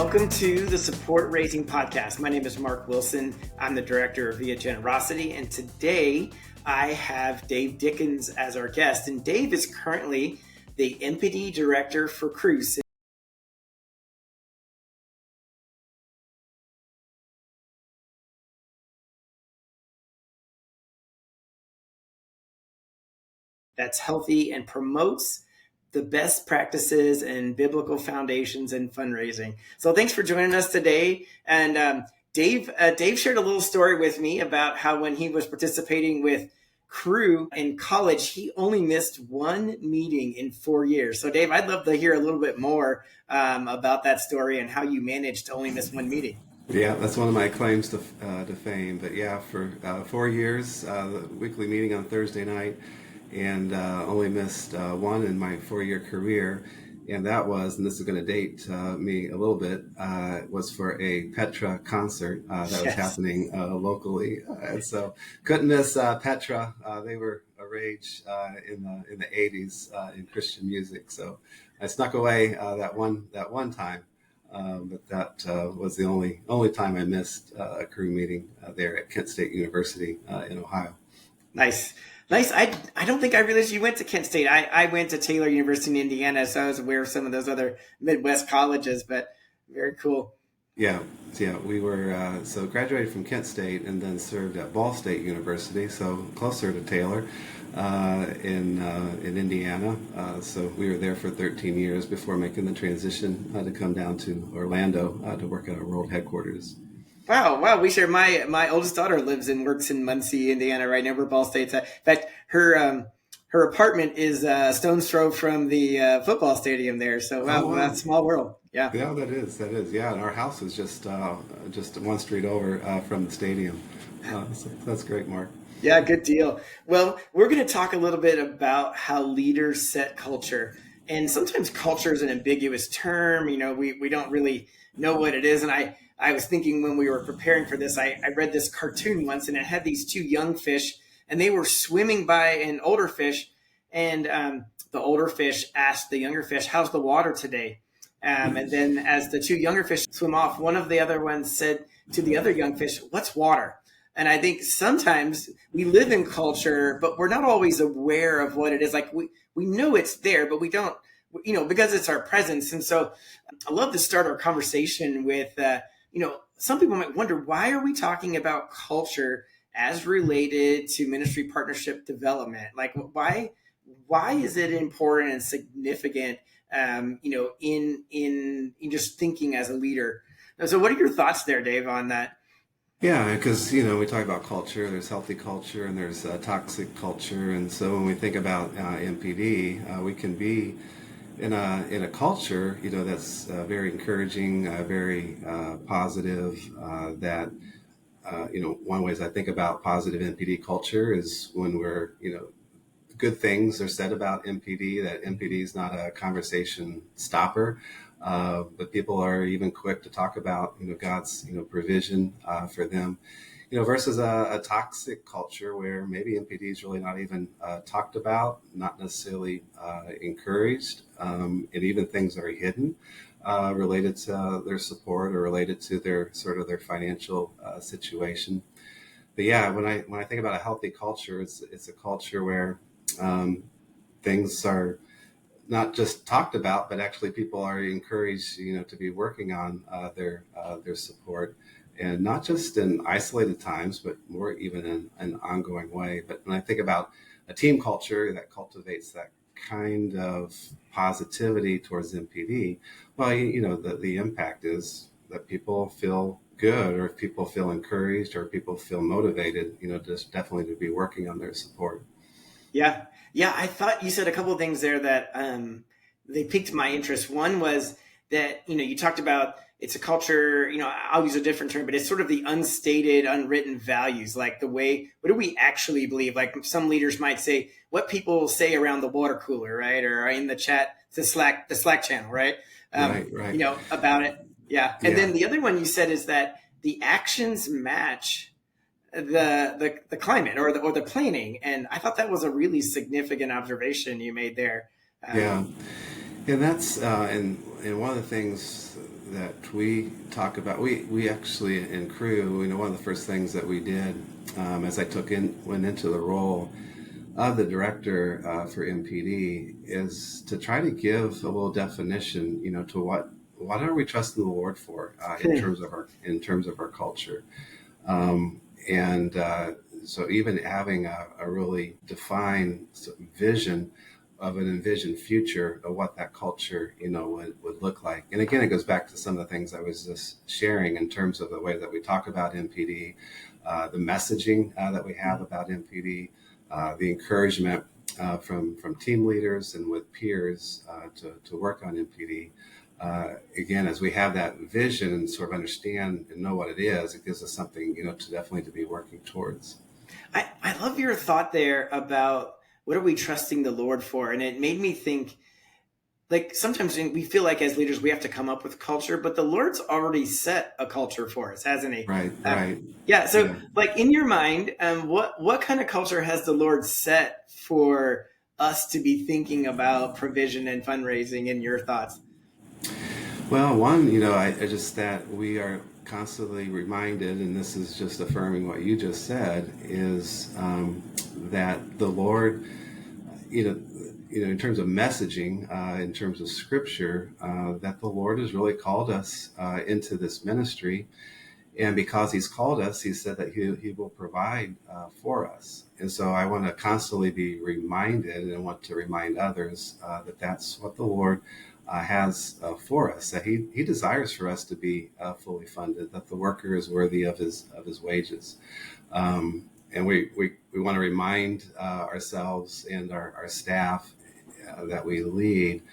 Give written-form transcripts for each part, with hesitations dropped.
Welcome to the Support Raising Podcast. My name is Mark Wilson. I'm the director of Via Generosity, and today I have Dave Dickens as our guest. And Dave is currently the Embody director for Cruise. That's healthy and promotes the best practices and biblical foundations in fundraising. So thanks for joining us today. And Dave shared a little story with me about how when he was participating with Crew in college, he only missed one meeting in 4 years. So Dave, I'd love to hear a little bit more about that story and how you managed to only miss one meeting. Yeah, that's one of my claims to fame. But yeah, for 4 years, the weekly meeting on Thursday night, and only missed one in my 4-year career. And that was, and this is going to date me a little bit, was for a Petra concert that was happening locally. And so couldn't miss Petra. They were a rage in the 80s in Christian music. So I snuck away that one time. But that was the only time I missed a crew meeting there at Kent State University in Ohio. Nice. I don't think I realized you went to Kent State. I went to Taylor University in Indiana, so I was aware of some of those other Midwest colleges, but very cool. Yeah, we were, so graduated from Kent State and then served at Ball State University, so closer to Taylor in Indiana. So we were there for 13 years before making the transition to come down to Orlando to work at our world headquarters. Wow. We share. My oldest daughter lives and works in Muncie, Indiana, right near where Ball State's at. In fact, her apartment is a stone's throw from the football stadium there. So wow, that's a small world. Yeah, that is. Yeah, and our house is just one street over from the stadium. So that's great, Mark. Yeah, good deal. Well, we're going to talk a little bit about how leaders set culture. And sometimes culture is an ambiguous term. You know, we don't really know what it is. And I was thinking when we were preparing for this, I read this cartoon once, and it had these two young fish, and they were swimming by an older fish. And the older fish asked the younger fish, "How's the water today?" And then as the two younger fish swim off, one of the other ones said to the other young fish, "What's water?" And I think sometimes we live in culture, but we're not always aware of what it is. Like we know it's there, but we don't, because it's our presence. And so I love to start our conversation with, some people might wonder, why are we talking about culture as related to ministry partnership development? Like why is it important and significant, in just thinking as a leader? So what are your thoughts there, Dave, on that? Yeah, because, we talk about culture, there's healthy culture and there's toxic culture. And so when we think about MPD, we can be in a culture, that's very encouraging, very positive, that, one ways I think about positive MPD culture is when we're, good things are said about MPD, that MPD is not a conversation stopper. But people are even quick to talk about, God's, provision for them, versus a toxic culture where maybe MPD is really not even talked about, not necessarily encouraged, and even things are hidden related to their support or related to their financial situation. But yeah, when I think about a healthy culture, it's a culture where things are not just talked about, but actually people are encouraged, to be working on their support, and not just in isolated times, but more even in an ongoing way. But when I think about a team culture that cultivates that kind of positivity towards MPD, well, the impact is that people feel good, or if people feel encouraged, or people feel motivated, just definitely to be working on their support. Yeah. I thought you said a couple of things there that they piqued my interest. One was that, you talked about it's a culture, I'll use a different term, but it's sort of the unstated, unwritten values, like what do we actually believe? Like some leaders might say what people say around the water cooler, right? Or in the chat, the Slack channel, right? Right. About it. Yeah. And then the other one you said is that the actions match the climate or the planning, and I thought that was a really significant observation you made there. And that's and one of the things that we talk about, we actually in crew, one of the first things that we did as I went into the role of the director for MPD is to try to give a little definition, to what are we trusting the Lord for in terms of our culture, and so even having a really defined vision of an envisioned future of what that culture, would look like. And again, it goes back to some of the things I was just sharing in terms of the way that we talk about MPD, the messaging that we have about MPD, the encouragement from team leaders and with peers to work on MPD. Again, as we have that vision and sort of understand and know what it is, it gives us something, to be working towards. I love your thought there about what are we trusting the Lord for? And it made me think, like, sometimes we feel like as leaders we have to come up with culture, but the Lord's already set a culture for us, hasn't he? Right, right. Yeah. So, like, in your mind, what kind of culture has the Lord set for us to be thinking about provision and fundraising? In your thoughts? Well, one, I just that we are constantly reminded, and this is just affirming what you just said, is that the Lord, in terms of messaging, in terms of scripture, that the Lord has really called us into this ministry. And because he's called us, he said that he will provide for us. And so I want to constantly be reminded and want to remind others that that's what the Lord has for us, that he desires for us to be fully funded, that the worker is worthy of his wages. And we want to remind ourselves and our staff that we lead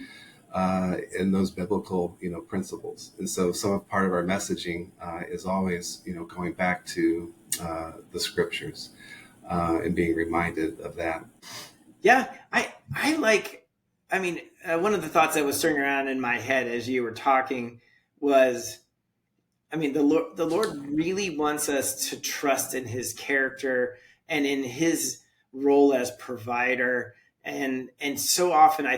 in those biblical, principles. And so part of our messaging is always, going back to the scriptures and being reminded of that. Yeah, I like. I mean, one of the thoughts that was stirring around in my head as you were talking was, I mean, the Lord really wants us to trust in his character and in his role as provider. And so often when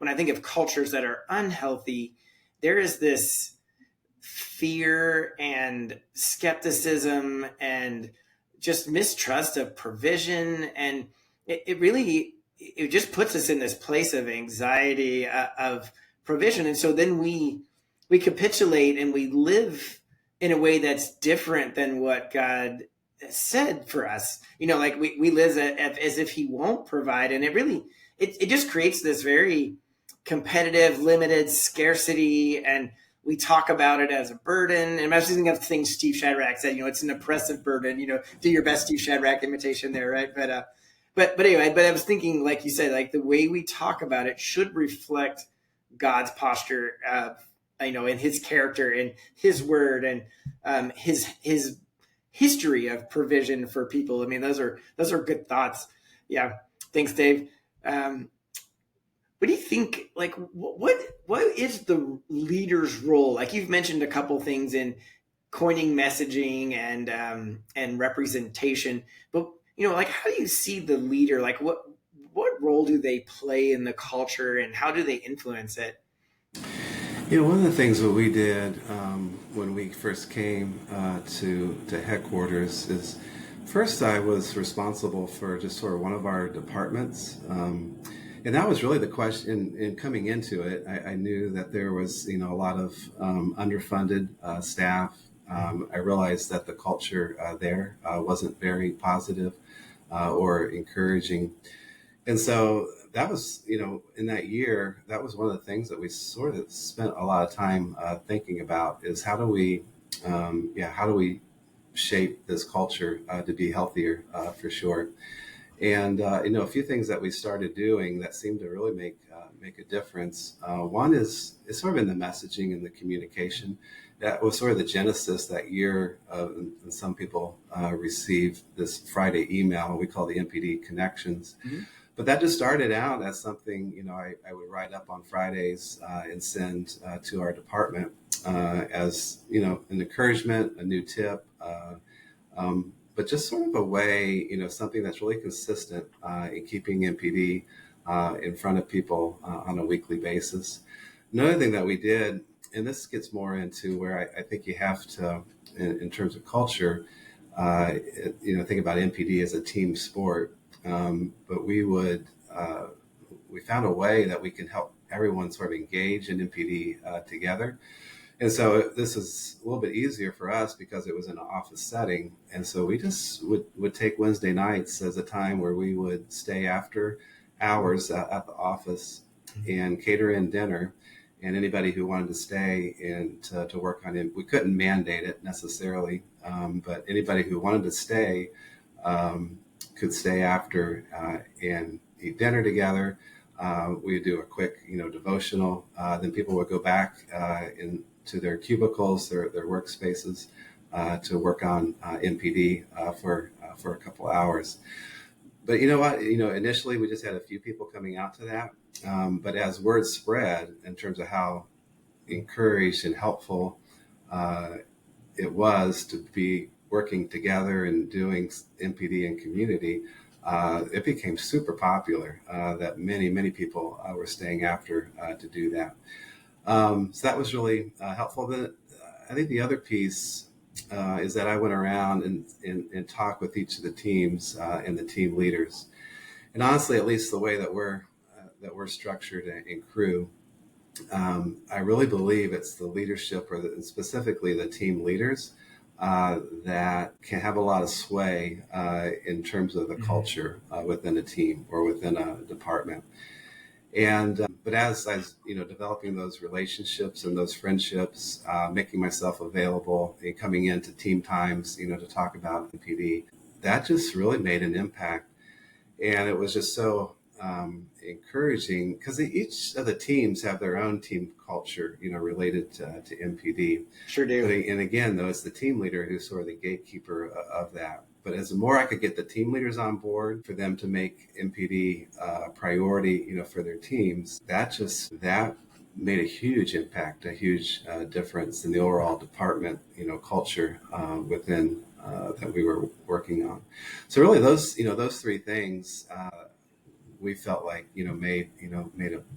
I think of cultures that are unhealthy, there is this fear and skepticism and just mistrust of provision. And it just puts us in this place of anxiety of provision. And so then we capitulate and we live in a way that's different than what God said for us. Like we live as if he won't provide. And it just creates this very competitive, limited scarcity. And we talk about it as a burden. And I'm just thinking of things Steve Shadrack said, it's an oppressive burden, do your best Steve Shadrack imitation there. Right. But anyway, I was thinking, like you said, like the way we talk about it should reflect God's posture, in his character and his word and his history of provision for people. I mean, those are good thoughts. Yeah. Thanks, Dave. What do you think? Like, what is the leader's role? Like you've mentioned a couple things in coining messaging and representation, but like how do you see the leader? Like what role do they play in the culture and how do they influence it? One of the things that we did when we first came to headquarters is first I was responsible for just sort of one of our departments. And that was really the question in coming into it. I knew that there was, a lot of underfunded staff. I realized that the culture there wasn't very positive or encouraging. And so that was, in that year, that was one of the things that we sort of spent a lot of time thinking about is how do we shape this culture to be healthier for sure. And, a few things that we started doing that seemed to really make a difference. One is sort of in the messaging and the communication. That was sort of the genesis that year. And some people received this Friday email we call the MPD Connections. Mm-hmm. But that just started out as something, I would write up on Fridays and send to our department as, an encouragement, a new tip, but just sort of a way, something that's really consistent in keeping MPD in front of people on a weekly basis. Another thing that we did and this gets more into where I think you have to, in terms of culture, think about MPD as a team sport. But we found a way that we can help everyone sort of engage in MPD together. And so this is a little bit easier for us because it was in an office setting. And so we just would take Wednesday nights as a time where we would stay after hours at the office and cater in dinner. And anybody who wanted to stay and to work on it, we couldn't mandate it necessarily, but anybody who wanted to stay could stay after and eat dinner together. We would do a quick, devotional. Then people would go back into their cubicles, their workspaces, to work on MPD for a couple hours. But you know what? Initially we just had a few people coming out to that. But as word spread in terms of how encouraged and helpful it was to be working together and doing MPD in community, it became super popular that many people were staying after to do that. So that was really helpful. But I think the other piece is that I went around and talked with each of the teams and the team leaders. And honestly, at least the way that we're structured in crew, I really believe it's the leadership specifically the team leaders that can have a lot of sway in terms of the culture within a team or within a department. And but as developing those relationships and those friendships, making myself available and coming into team times, to talk about MPD, that just really made an impact. And it was just so encouraging because each of the teams have their own team culture, related to MPD. Sure do. And again, though, it's the team leader who's sort of the gatekeeper of that. But as the more I could get the team leaders on board for them to make MPD a priority, for their teams, that made a huge impact, a huge difference in the overall department, culture within that we were working on. So really, those three things we felt like made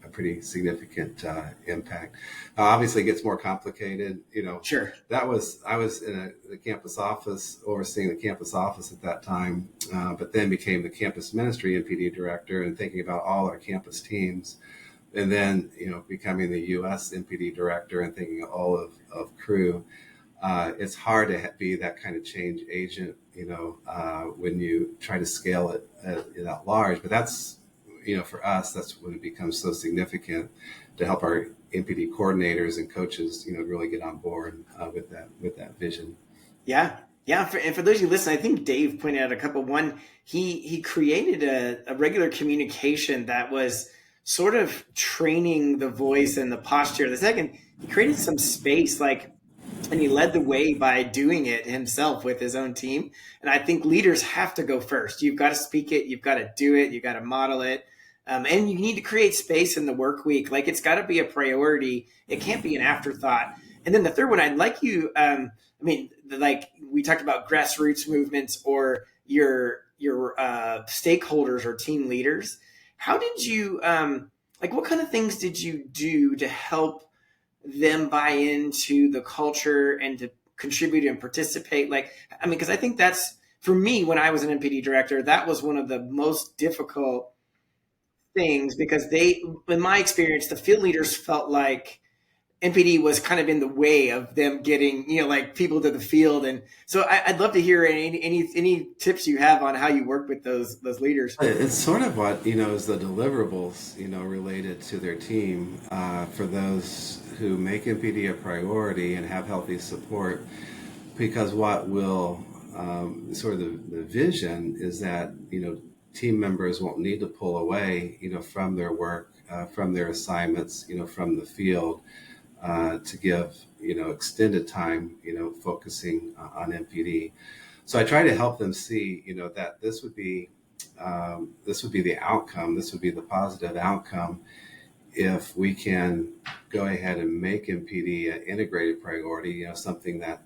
a pretty significant impact. Obviously, it gets more complicated. Sure. I was in the campus office, overseeing the campus office at that time, but then became the campus ministry MPD director and thinking about all our campus teams, and then becoming the U.S. MPD director and thinking all of crew. It's hard to be that kind of change agent, when you try to scale it that large. But that's, for us, that's when it becomes so significant to help our MPD coordinators and coaches, really get on board with that vision. Yeah. Yeah. And for those of you listening, I think Dave pointed out a couple. One, he created a regular communication that was sort of training the voice and the posture. The second, he created some space, and he led the way by doing it himself with his own team. And I think leaders have to go first. You've got to speak it. You've got to do it. You've got to model it. And you need to create space in the work week. It's got to be a priority. It can't be an afterthought. And then the third one, I'd like you, we talked about grassroots movements or your stakeholders or team leaders. How did you, what kind of things did you do to help them buy into the culture and to contribute and participate? Because I think that's, for me, when I was an MPD director, that was one of the most difficult things because in my experience, the field leaders felt like MPD was kind of in the way of them getting, people to the field. And so I'd love to hear any tips you have on how you work with those leaders. It's sort of what, is the deliverables, related to their team for those who make MPD a priority and have healthy support, because what will sort of the vision is that, team members won't need to pull away, from their work, from their assignments, from the field, to give, extended time, focusing on MPD. So I try to help them see, that this would be the outcome. This would be the positive outcome if we can go ahead and make MPD an integrated priority, something that,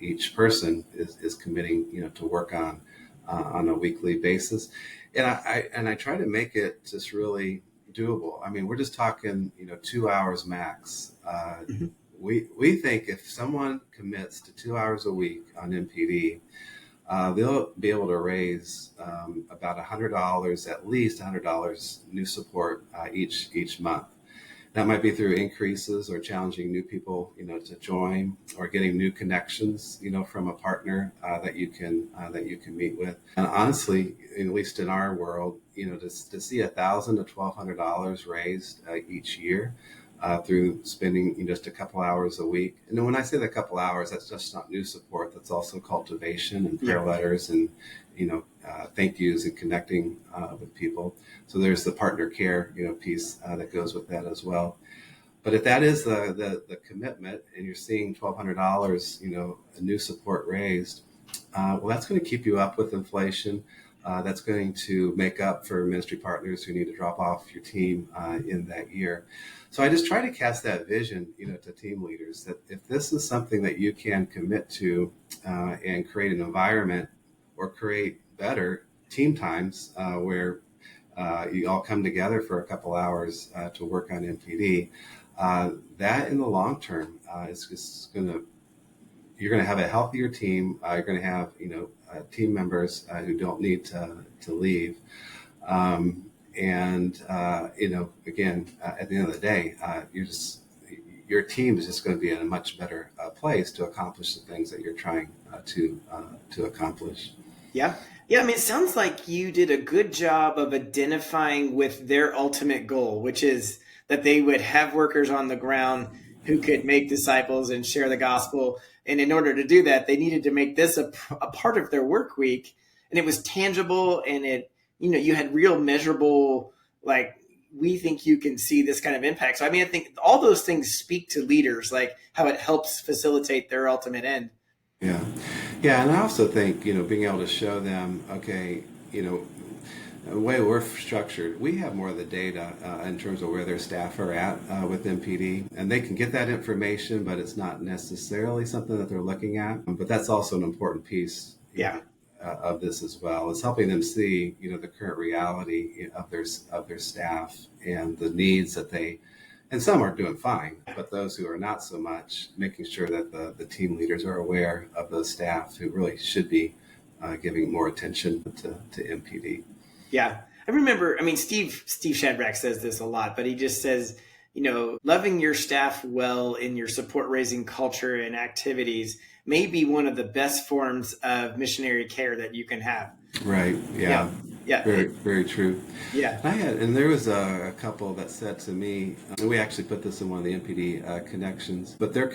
each person is committing, to work on a weekly basis. And I try to make it just really doable. I mean, we're just talking, 2 hours max. Mhm. We think if someone commits to 2 hours a week on MPD, they'll be able to raise about $100, at least $100 new support each month. That might be through increases or challenging new people, to join, or getting new connections, from a partner that you can meet with. And honestly, at least in our world, to see $1,000 to $1,200 raised each year through spending just a couple hours a week. And then when I say the couple hours, that's just not new support. That's also cultivation and prayer letters and thank yous and connecting with people. So there's the partner care, piece that goes with that as well. But if that is the commitment, and you're seeing $1,200, a new support raised, well, that's going to keep you up with inflation. That's going to make up for ministry partners who need to drop off your team in that year. So I just try to cast that vision, to team leaders, that if this is something that you can commit to and create an environment or create better team times where you all come together for a couple hours to work on MPD, that in the long term is just you're going to have a healthier team. You're going to have, team members who don't need to leave. Again, at the end of the day, your team is just going to be in a much better place to accomplish the things that you're trying to accomplish. Yeah. Yeah. I mean, it sounds like you did a good job of identifying with their ultimate goal, which is that they would have workers on the ground who could make disciples and share the gospel. And in order to do that, they needed to make this a part of their work week. And it was tangible, and you had real measurable, like, we think you can see this kind of impact. So, I mean, I think all those things speak to leaders, like how it helps facilitate their ultimate end. Yeah. Yeah. And I also think, being able to show them, okay, the way we're structured, we have more of the data in terms of where their staff are at with MPD, and they can get that information, but it's not necessarily something that they're looking at. But that's also an important piece of this as well. It's helping them see, the current reality of their staff and the needs that and some are doing fine, but those who are not so much, making sure that the team leaders are aware of those staff who really should be giving more attention to MPD. Yeah. I remember, Steve Shadrach says this a lot, but he just says, loving your staff well in your support raising culture and activities may be one of the best forms of missionary care that you can have. Right. Yeah. Yeah. Very, very true. Yeah. And there was a couple that said to me, and we actually put this in one of the MPD connections, but their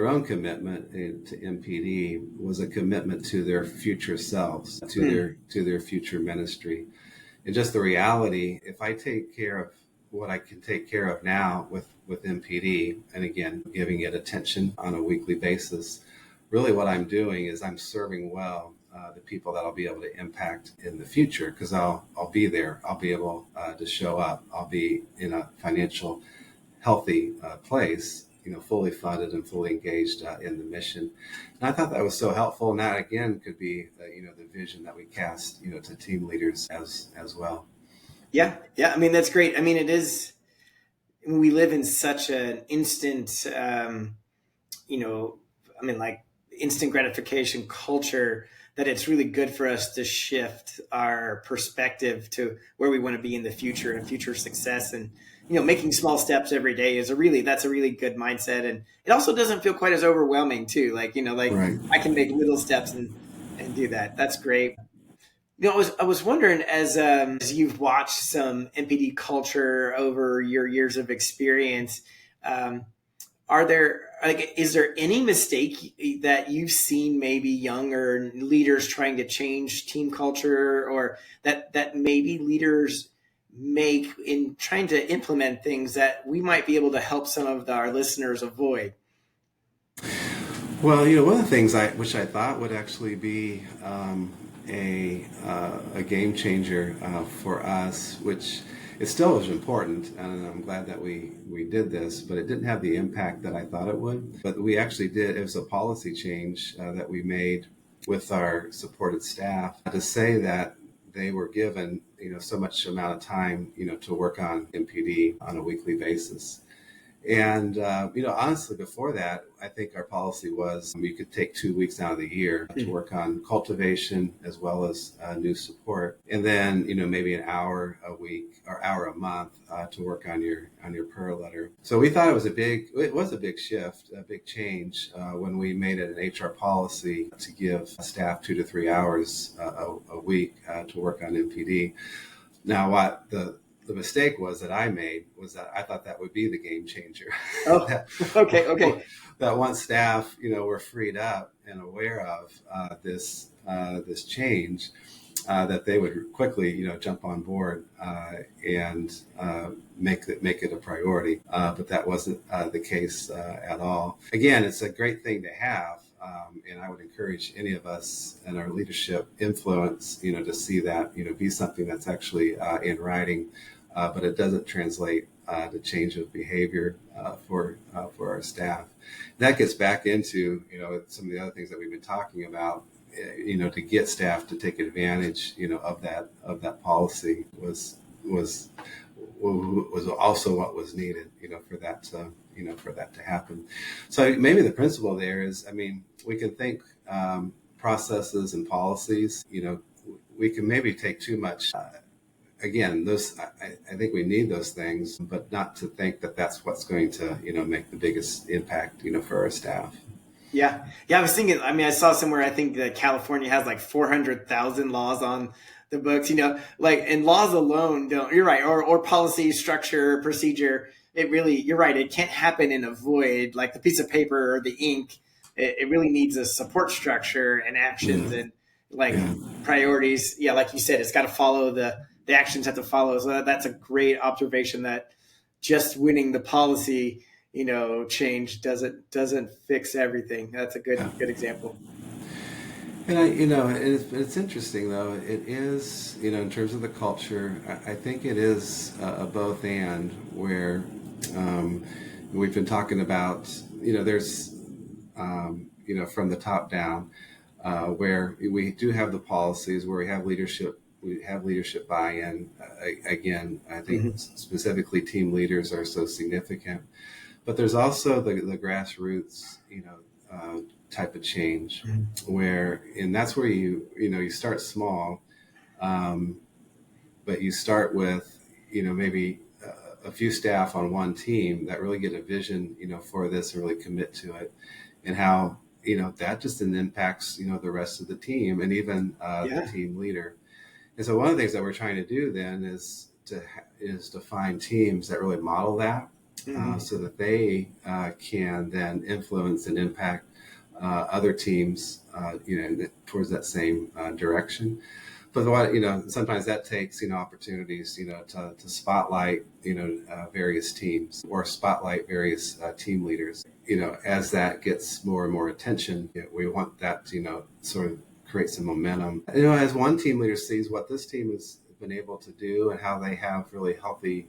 own commitment to MPD was a commitment to their future selves, to their future ministry. And just the reality, if I take care of what I can take care of now with MPD, and again, giving it attention on a weekly basis, really what I'm doing is I'm serving well the people that I'll be able to impact in the future, because I'll be there. I'll be able to show up. I'll be in a financial healthy place, fully funded and fully engaged in the mission. And I thought that was so helpful. And that again could be the vision that we cast to team leaders as well. Yeah. That's great. It is, we live in such an instant instant gratification culture that it's really good for us to shift our perspective to where we want to be in the future and future success. And, making small steps every day that's a really good mindset. And it also doesn't feel quite as overwhelming too. Right. I can make little steps and do that. That's great. I was wondering, as you've watched some MPD culture over your years of experience, is there any mistake that you've seen maybe younger leaders trying to change team culture, or that maybe leaders make in trying to implement things that we might be able to help some of our listeners avoid? Well, one of the things which I thought would actually be a game changer for us, which it still was important, and I'm glad that we did this, but it didn't have the impact that I thought it would. But we actually did. It was a policy change that we made with our supported staff to say that they were given, so much amount of time, to work on MPD on a weekly basis. And, honestly, before that, I think our policy was you could take 2 weeks out of the year to work on cultivation as well as new support. And then, maybe an hour a week or hour a month to work on your per letter. So we thought it was a big shift, a big change when we made it an HR policy to give staff 2 to 3 hours a week to work on MPD. Now, what the mistake was that I made was that I thought that would be the game changer. Oh, okay. That once staff, were freed up and aware of this change, that they would quickly, jump on board and make it a priority. But that wasn't the case at all. Again, it's a great thing to have. And I would encourage any of us and our leadership influence, to see that, be something that's actually in writing, but it doesn't translate to change of behavior for our staff. That gets back into, some of the other things that we've been talking about, to get staff to take advantage, of that policy was also what was needed, for that to happen. So maybe the principle there is, we can think processes and policies, we can maybe take too much. Again, I think we need those things, but not to think that that's what's going to, make the biggest impact, for our staff. Yeah. I was thinking, I saw somewhere, I think that California has like 400,000 laws on the books, and laws alone don't, you're right, or policy, structure, procedure. It really, you're right. It can't happen in a void, like the piece of paper or the ink. It really needs a support structure and actions and priorities. Yeah. Like you said, it's got to follow the actions have to follow. So that's a great observation, that just winning the policy, change doesn't fix everything. That's a good example. And it's interesting though. It is, in terms of the culture, I think it is a both and, where we've been talking about, there's, from the top down, where we do have the policies, where we have leadership buy-in. Again, I think specifically team leaders are so significant, but there's also the grassroots, type of change, and that's where you start small, but you start with, maybe a few staff on one team that really get a vision, for this and really commit to it, and how, that just then impacts, the rest of the team and even the team leader. And so one of the things that we're trying to do then is to find teams that really model that, so that they can then influence and impact other teams, towards that same direction. But sometimes that takes, opportunities, to spotlight, various teams, or spotlight various team leaders. As that gets more and more attention, we want that to, sort of create some momentum. As one team leader sees what this team has been able to do and how they have really healthy,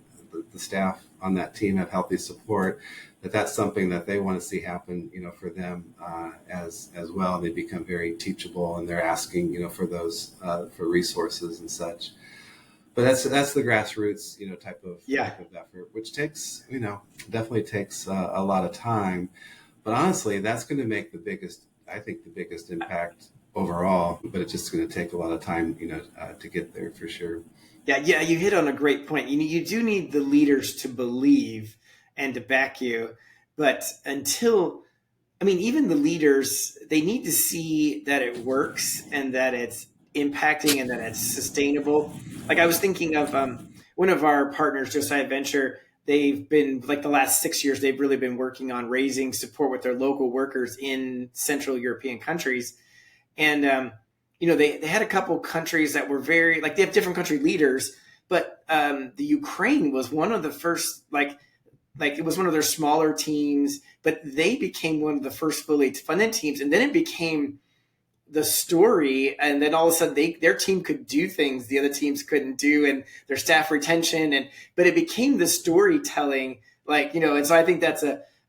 the staff on that team have healthy support, that's something that they want to see happen, for them as well. They become very teachable, and they're asking, for those for resources and such. But that's the grassroots, type of effort, which takes, definitely takes a lot of time. But honestly, that's going to make the biggest impact overall. But it's just going to take a lot of time, to get there for sure. Yeah, you hit on a great point. You do need the leaders to believe and to back you. But even the leaders, they need to see that it works and that it's impacting and that it's sustainable. Like I was thinking of one of our partners, Josiah Venture. They've been, like the last 6 years, they've really been working on raising support with their local workers in Central European countries. And, they had a couple countries that were very, they have different country leaders, but the Ukraine was one of the first, it was one of their smaller teams, but they became one of the first fully funded teams. And then it became the story. And then all of a sudden their team could do things the other teams couldn't do, and their staff retention. But it became the storytelling, and so I think that's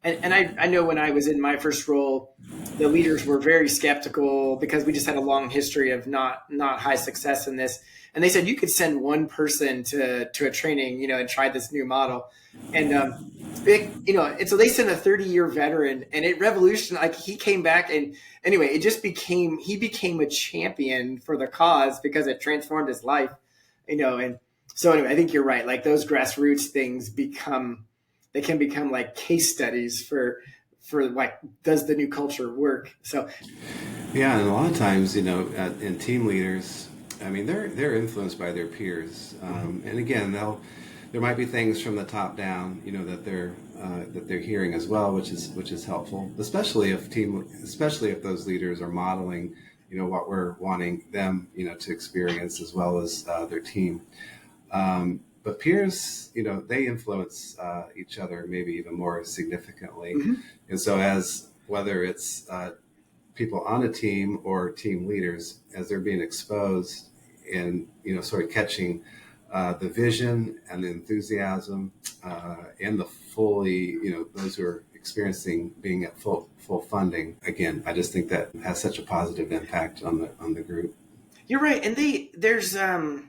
I know when I was in my first role, the leaders were very skeptical because we just had a long history of not high success in this. and they said you could send one person to a training, and try this new model. And and so they sent a 30-year veteran, and it revolutionized. Like, he came back, and anyway, he became a champion for the cause because it transformed his life. And so anyway, I think you're right. Like, those grassroots things can become like case studies for like, does the new culture work? So Yeah, and a lot of times, in team leaders, I mean, they're influenced by their peers, and again, there might be things from the top down, that they're hearing as well, which is helpful, especially if those leaders are modeling, what we're wanting them, to experience, as well as their team. But peers, they influence each other maybe even more significantly, and so whether it's people on a team or team leaders, as they're being exposed and sort of catching the vision and the enthusiasm and the fully, those who are experiencing being at full funding. Again, I just think that has such a positive impact on the group. You're right, and there's I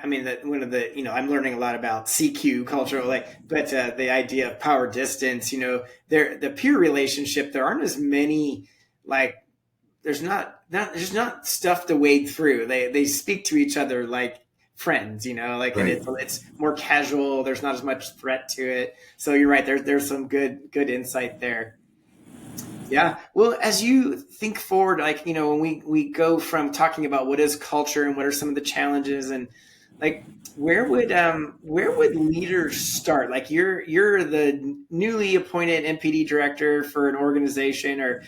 mean, that one of the, I'm learning a lot about CQ culture, but the idea of power distance, the peer relationship, there aren't as many, like, there's there's not stuff to wade through. They speak to each other like friends, like, right. And it's more casual. There's not as much threat to it. So you're right. There's some good insight there. Yeah. Well, as you think forward, like, when we go from talking about what is culture and what are some of the challenges, and like, where would leaders start? Like, you're the newly appointed MPD director for an organization, or,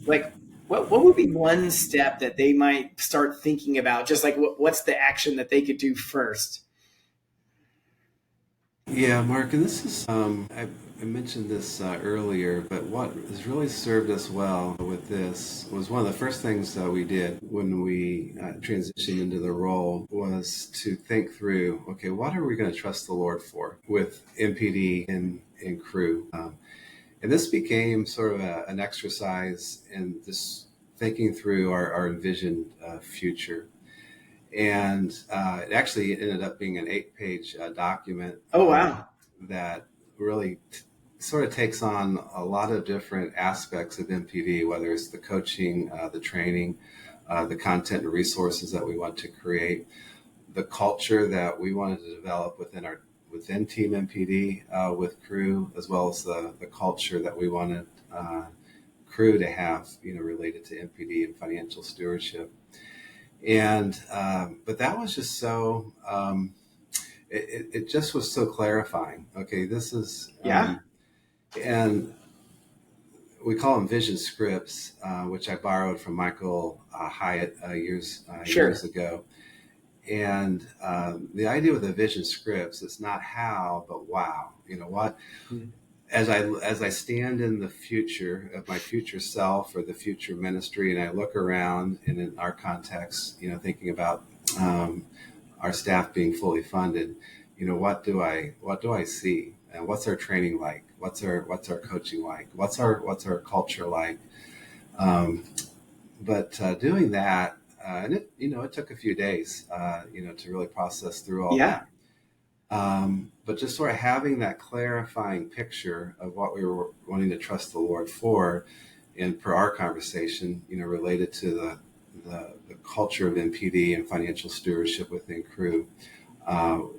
like, what would be one step that they might start thinking about? Just like, what's the action that they could do first? Yeah, Mark, and this is, I mentioned this earlier, but what has really served us well with this was one of the first things that we did when we transitioned into the role was to think through, okay, what are we going to trust the Lord for with MPD and crew? And this became sort of an exercise in this thinking through our envisioned future. And it actually ended up being an 8-page document. Oh, wow. That really sort of takes on a lot of different aspects of MPD, whether it's the coaching, the training, the content and resources that we want to create, the culture that we wanted to develop within Team MPD with crew, as well as the culture that we wanted crew to have, related to MPD and financial stewardship. And but that was just so it just was so clarifying. Okay, this is and we call them vision scripts, which I borrowed from Michael Hyatt years ago. And the idea with the vision scripts, it's not how, but wow. You know what? Mm-hmm. As I stand in the future of my future self or the future ministry, and I look around, and in our context, thinking about our staff being fully funded, what do I see, and what's our training like? What's our coaching like? What's our culture like? But doing that, and it took a few days, to really process through all that. But just sort of having that clarifying picture of what we were wanting to trust the Lord for, and per our conversation, related to the culture of MPD and financial stewardship within crew,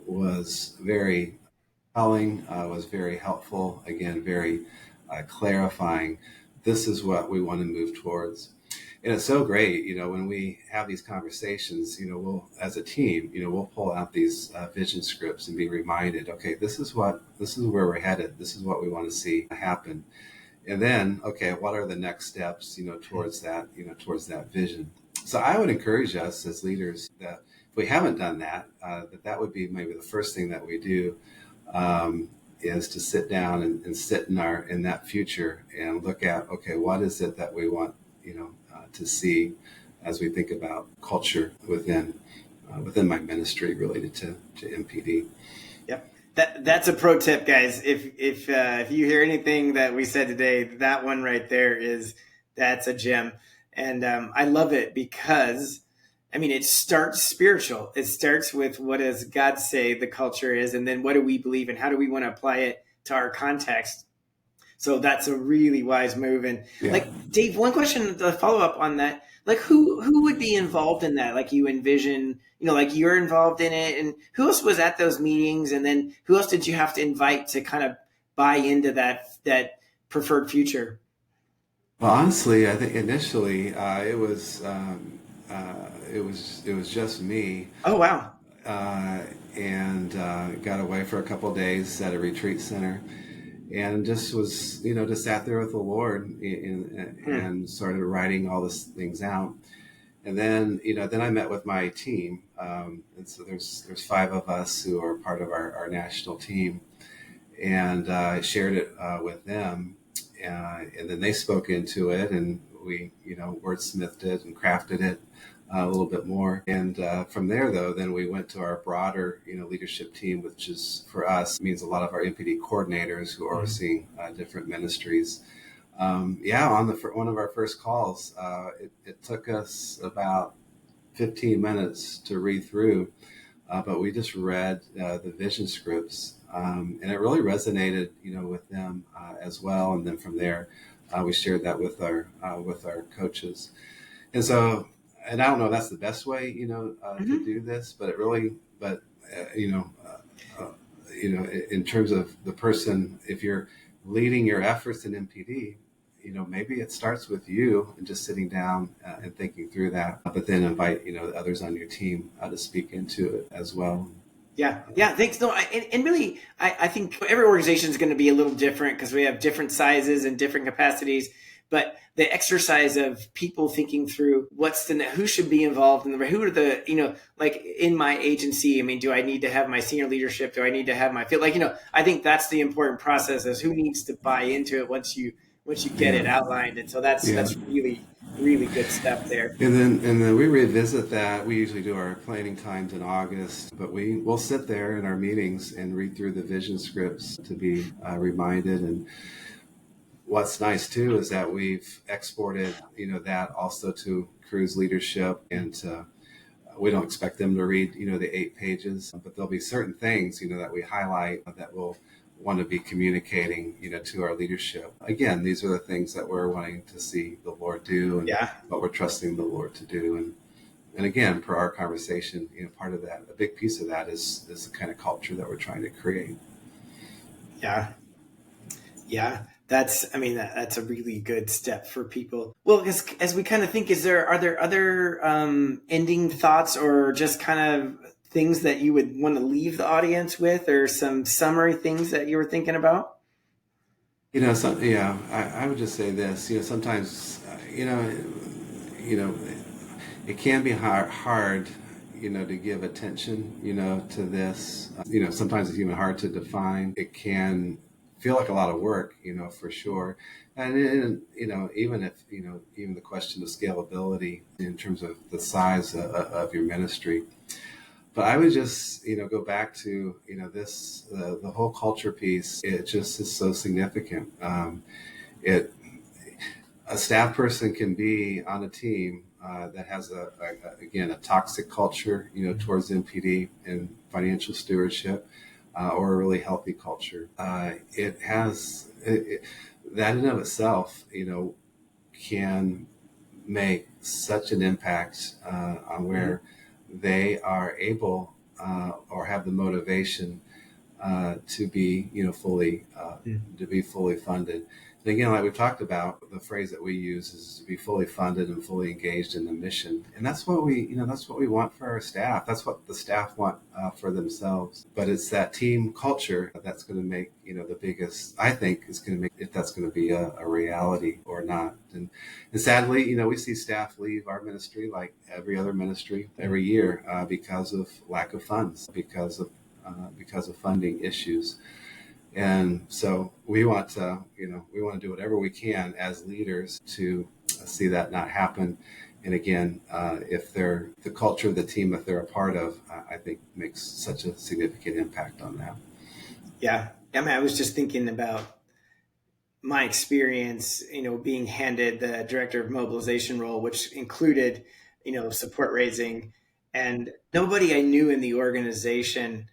was very compelling, was very helpful. Again, very clarifying. This is what we want to move towards. And it's so great, when we have these conversations, we'll, as a team, we'll pull out these vision scripts and be reminded, okay, this is where we're headed. This is what we want to see happen. And then, okay, what are the next steps, towards that vision? So I would encourage us as leaders that if we haven't done that, that would be maybe the first thing that we do, is to sit down and sit in that future and look at, okay, what is it that we want, to see as we think about culture within my ministry related to MPD. Yep. That's a pro tip, guys. If you hear anything that we said today, that one right there that's a gem. And I love it because I mean, it starts spiritual. It starts with what does God say the culture is, and then what do we believe and how do we want to apply it to our context. So that's a really wise move. And Yeah. like Dave, one question to follow up on that, like who would be involved in that? Like you envision, like you're involved in it, and who else was at those meetings, and then who else did you have to invite to kind of buy into that preferred future? Well, honestly, I think initially it was just me, Oh wow. uh, and got away for a couple of days at a retreat center, and just was just sat there with the Lord Hmm. and started writing all these things out. And then then I met with my team, and so there's five of us who are part of our national team, and I shared it with them, and then they spoke into it, and we wordsmithed it and crafted it a little bit more. And from there, though, then we went to our broader leadership team, which is for us means a lot of our MPD coordinators who are Hmm. overseeing different ministries. Yeah, on one of our first calls, it took us about 15 minutes to read through, but we just read the vision scripts, and it really resonated, with them as well. And then from there, we shared that with our coaches. And so, and I don't know if that's the best way, to Hmm. do this, but it really, but you know, in terms of the person, if you're leading your efforts in MPD, maybe it starts with you and just sitting down and thinking through that, but then invite, others on your team to speak into it as well. Yeah, yeah. Thanks. No, and really, I think every organization is going to be a little different because we have different sizes and different capacities. But the exercise of people thinking through who should be involved in who are like in my agency. I mean, do I need to have my senior leadership? Do I need to have my field? I think that's the important process is who needs to buy into it once you get Yeah. it outlined. And so that's Yeah. really really good step there. And then we revisit that. We usually do our planning times in August, but we'll sit there in our meetings and read through the vision scripts to be reminded. And what's nice too is that we've exported, that also to cruise leadership, and we don't expect them to read, the 8 pages, but there'll be certain things, that we highlight that we'll want to be communicating, to our leadership. Again, these are the things that we're wanting to see the Lord do, and Yeah, what we're trusting the Lord to do. And again, per our conversation, part of that, a big piece of that is the kind of culture that we're trying to create. yeah. Yeah, I mean, that's a really good step for people. Well, as we kind of think, are there other ending thoughts or just kind of things that you would want to leave the audience with, or some summary things that you were thinking about? Yeah, I would just say this. Sometimes, you know, it can be hard, to give attention, to this. Sometimes it's even hard to define. It can feel like a lot of work, for sure. And even if, even the question of scalability in terms of the size of your ministry. But I would just, go back to, this, the whole culture piece. It just is so significant. It A staff person can be on a team that has again, a toxic culture, towards MPD and financial stewardship, or a really healthy culture. It has that in of itself, can make such an impact on Mhm. where they are able or have the motivation to be, to be fully funded. And again, like we've talked about, the phrase that we use is to be fully funded and fully engaged in the mission. And that's what that's what we want for our staff. That's what the staff want for themselves. But it's that team culture that's going to make, the biggest, I think, is going to make if that's going to be a reality or not. And sadly, we see staff leave our ministry like every other ministry every year because of lack of funds, because of funding issues. And so we want to do whatever we can as leaders to see that not happen. And again, if they're the culture of the team that they're a part of, I think makes such a significant impact on that. Yeah, I mean, I was just thinking about my experience, being handed the director of mobilization role, which included, support raising, and nobody I knew in the organization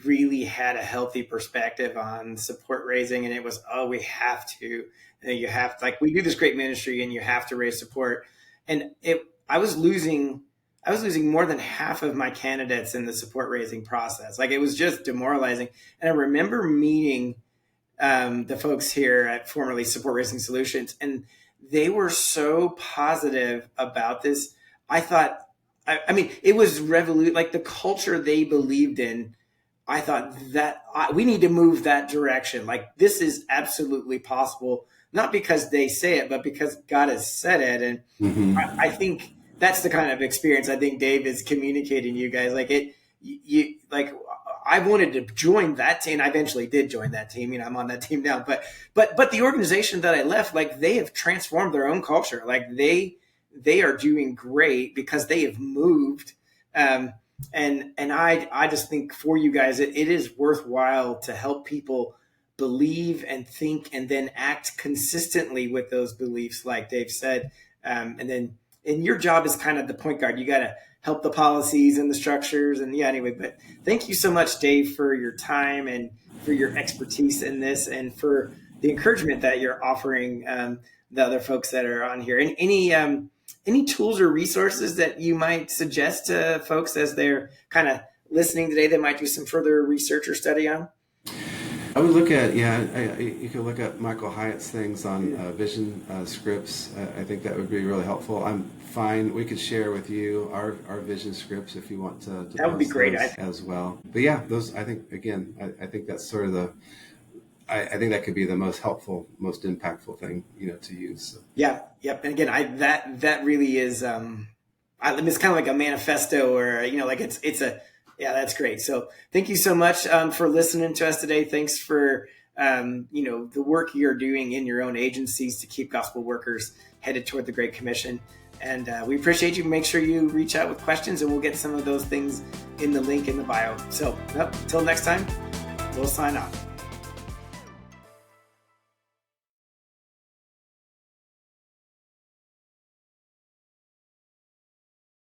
really had a healthy perspective on support raising. And it was, oh, we have to, you have to, like, we do this great ministry and you have to raise support. And I was losing more than half of my candidates in the support raising process. Like, it was just demoralizing. And I remember meeting the folks here at formerly Support Raising Solutions, and they were so positive about this. I thought, I mean, it was like the culture they believed in. I thought that we need to move that direction. Like, this is absolutely possible, not because they say it, but because God has said it. And I think that's the kind of experience I think Dave is communicating to you guys. Like, I wanted to join that team. I eventually did join that team. I'm on that team now. But the organization that I left, like, they have transformed their own culture. Like, they are doing great because they have moved. And I just think for you guys, it is worthwhile to help people believe and think and then act consistently with those beliefs, like Dave said. And your job is kind of the point guard. You got to help the policies and the structures. And anyway, but thank you so much, Dave, for your time and for your expertise in this and for the encouragement that you're offering the other folks that are on here. And any tools or resources that you might suggest to folks as they're kind of listening today that might do some further research or study on? I would look at, you could look at Michael Hyatt's things on vision scripts. I think that would be really helpful. I'm fine. We could share with you our vision scripts if you want to that would be great as well. But yeah, those, I think, again, I think that's sort of I think that could be the most helpful, most impactful thing, to use. So. Yeah. Yep. And again, that really is, it's kind of like a manifesto or, that's great. So thank you so much for listening to us today. Thanks for, the work you're doing in your own agencies to keep gospel workers headed toward the Great Commission. And we appreciate you. Make sure you reach out with questions and we'll get some of those things in the link in the bio. So until next time, we'll sign off.